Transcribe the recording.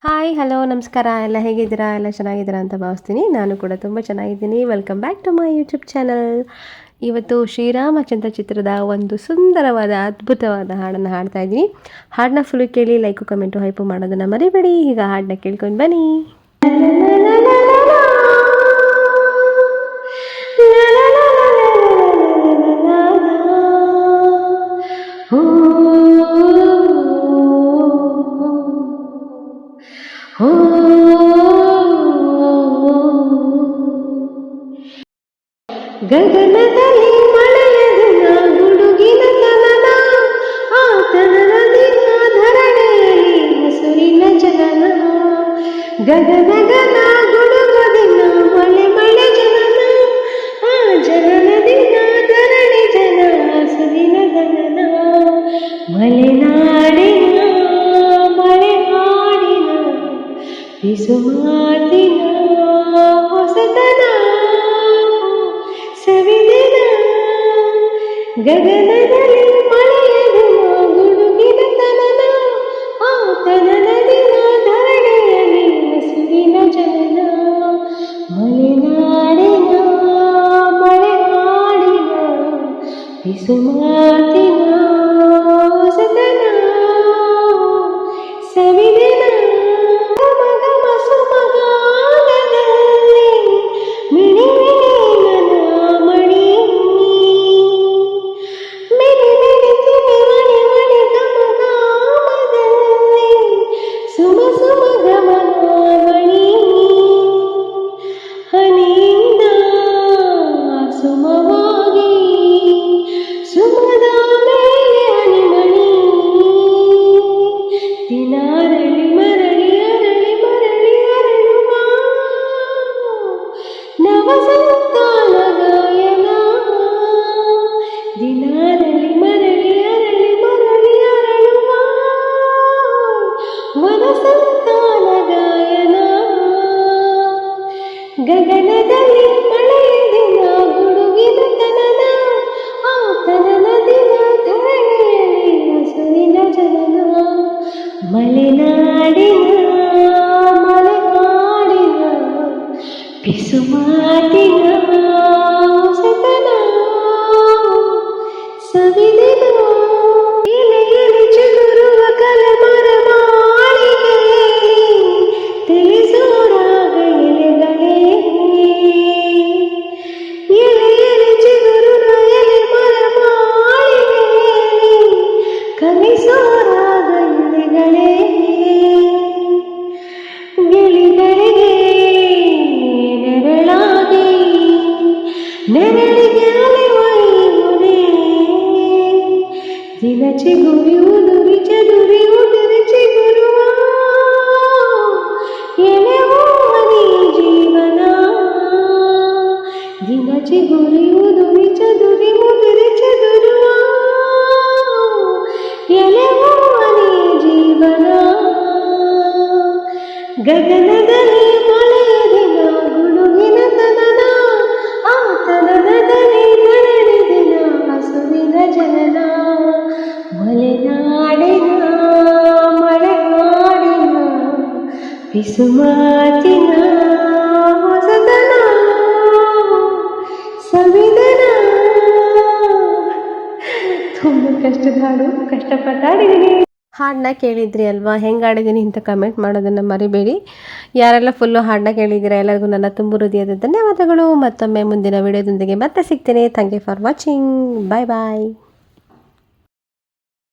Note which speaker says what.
Speaker 1: Hi hello ನಮಸ್ಕಾರ ಎಲ್ಲ ಹೇಗಿದ್ದೀರಾ ಎಲ್ಲ ಚೆನ್ನಾಗಿದ್ದೀರಾ ಅಂತ ಭಾವಿಸ್ತೀನಿ. ನಾನು ಕೂಡ ತುಂಬ ಚೆನ್ನಾಗಿದ್ದೀನಿ. Welcome back to my YouTube channel. ಇವತ್ತು ಶ್ರೀರಾಮಚಂದ್ರ ಚಿತ್ರದ ಒಂದು ಸುಂದರವಾದ ಅದ್ಭುತವಾದ ಹಾಡನ್ನು ಹಾಡ್ತಾ ಇದ್ದೀನಿ. ಹಾಡನ್ನ ಫುಲ್ ಕೇಳಿ ಲೈಕು ಕಮೆಂಟು ಹೈಪು ಮಾಡೋದನ್ನು ಮರಿಬೇಡಿ. ಈಗ ಹಾಡನ್ನ ಕೇಳ್ಕೊಂಡು ಬನ್ನಿ. ಗಗನದಲ್ಲಿ ಮಳೆಯ ದಿನ ಗುಡುಗಿನ ತನನ ಆ ತನನದಿನ ಧರಣಿಯಲ್ಲಿ ಹಸುರಿನ ಜನನ ಗಗನಗನ ಗುಡುಗದಿನ ಮಳೆ ಮಳೆ ಜನನ ಆ ಜನನದಿನ ಧರಣಿ ಜನ ಹಸುರಿನ ಜನನ ಮಲೆನಾಡಿನ ಮಳೆನಾಡಿನ ಬಿಸುಮಾತಿನ ಹೊಸತನ ಸವಿದಿನ ಗಗನದಲ್ಲಿ ಮಳೆಯ ದಿನ ಗುಡುಗಿನ ತನನ ಆ ತನನದಿನ ಧರಣಿಯಲ್ಲಿ ಹಸುರಿನ ಜನನ ಮಲೆನಾಡಿನ ಮಳೆನಾಡಿನ ಬಿಸುಮಾತಿನ ಹೊಸತನ ಸವಿದಿನ ದಿನದಲ್ಲಿ ಮರಳಿ ಅರಳಿ ಮರಳಿ ಅರಳುವ ವನಸಂತಾನ ಗಾಯನ ಗಗನದಲ್ಲಿ ಮಳೆಯ ದಿನ ಗುಡುಗಿನ ತನನ ಆ ತನನ ದಿನ ಧರಣಿಯಲ್ಲಿ ಹಸುರಿನ ಜನನ ಮಲೆನಾಡಿನ ಮಲೆನಾಡಿನ ಬಿಸುಮಾತಿನ ಹೊಸತನ ಸವಿದಿನ ಎಲೆಯಲ್ಲಿ ಚಿಗುರುವ ಕಲಮರ ಮಾಳಿಗೆಯಲ್ಲಿ ತಿಳಿಸೋರಾಗ ಎಲೆಗಳೇ ಎಲೆಯಲ್ಲಿ ಚಿಗುರುವ ಎಲೆ ಮರ ಮಾಳಿಗೆಯಲ್ಲಿ ಕಲಿಸೋರಾಗ ಎಲೆಗಳೇ ಗಿಳಿಗಳಿಗೆ ನೆರಳಾಗಿ ನೆರಳಿಗೆ ದಿನ ಚಿಗುರಿ ಉದುರಿ ಚದುರಿ ಉದುರಿ ಚಿಗುರುವ ಎಲೆವೋ ಹನಿ ಜೀವನ ದಿನ ಚಿಗುರಿ ಉದುರಿ ಚದುರಿ ಉದುರಿ ಚದುರುವ ಎಲೆವೋ ಹನಿ ಜೀವನ ಗಗನದಲ್ಲಿ ಮಳೆಯ ದಿನ ಗುಡುಗಿನ ತನನ ಆ ತನನದಲ್ಲಿ ಧರಣಿ ದಿನ ಹಸುವಿನ ಜನನ ಮಲೆನಾಡಿನ ಮಳೆನಾಡಿನ ಬಿಸುಮಾತಿನ ಹೊಸತನ ಸವಿದನ. ತುಂಬ ಕಷ್ಟದ ಹಾಡು, ಕಷ್ಟಪಟ್ಟು ಹಾಡಿದ್ದೀನಿ. ಹಾಡನ್ನ ಕೇಳಿದ್ರಿ ಅಲ್ವಾ, ಹೆಂಗೆ ಆಡಿದ್ದೀನಿ ಅಂತ ಕಮೆಂಟ್ ಮಾಡೋದನ್ನು ಮರಿಬೇಡಿ. ಯಾರೆಲ್ಲ ಫುಲ್ಲು ಹಾಡನ್ನ ಕೇಳಿದ್ದೀರಾ ಎಲ್ಲರಿಗೂ ನನ್ನ ತುಂಬ ಹೃದಯದ ಧನ್ಯವಾದಗಳು. ಮತ್ತೊಮ್ಮೆ ಮುಂದಿನ ವಿಡಿಯೋದೊಂದಿಗೆ ಮತ್ತೆ ಸಿಗ್ತೇನೆ. Thank you for watching. Bye bye.